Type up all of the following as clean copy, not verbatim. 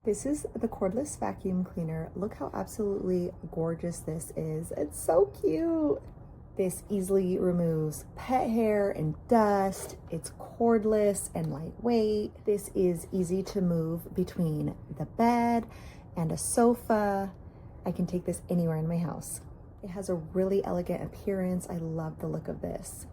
This is the cordless vacuum cleaner. Look how absolutely gorgeous this is. It's so cute. This easily removes pet hair and dust. It's cordless and lightweight. This is easy to move between the bed and a sofa. I can take this anywhere in my house. It has a really elegant appearance. I love the look of this.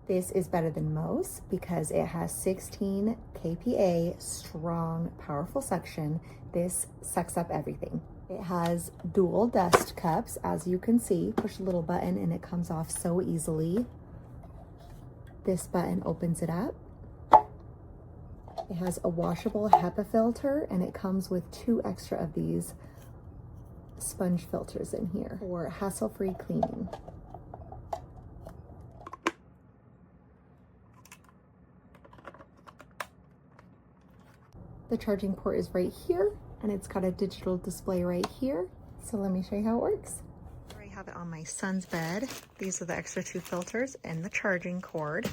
This is better than most because it has 16 kPa, strong, powerful suction. This sucks up everything. It has dual dust cups, as you can see. Push a little button and it comes off so easily. This button opens it up. It has a washable HEPA filter and it comes with 2 extra of these sponge filters in here for hassle-free cleaning. The charging port is right here, and it's got a digital display right here. So let me show you how it works. Here I have it on my son's bed. These are the extra 2 filters and the charging cord.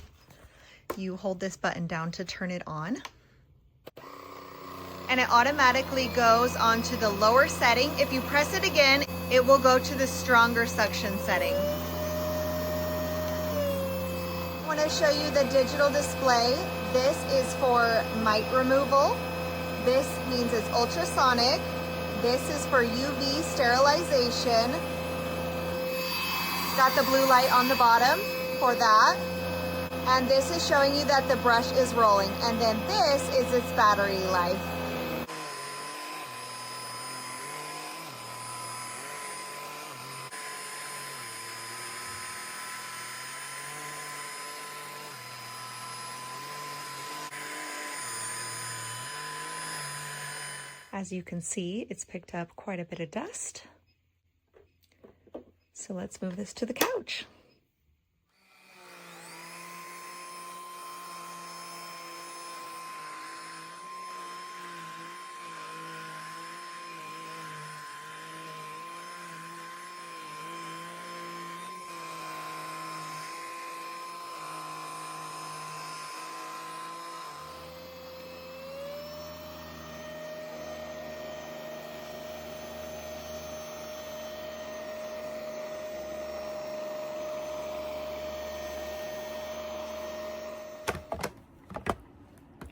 You hold this button down to turn it on. And it automatically goes onto the lower setting. If you press it again, it will go to the stronger suction setting. I want to show you the digital display. This is for mite removal. This means it's ultrasonic. This is for UV sterilization. Got the blue light on the bottom for that. And this is showing you that the brush is rolling. And then this is its battery life. As you can see, it's picked up quite a bit of dust. So let's move this to the couch.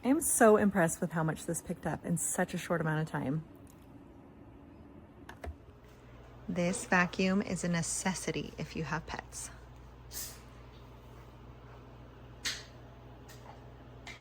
I am so impressed with how much this picked up in such a short amount of time. This vacuum is a necessity if you have pets.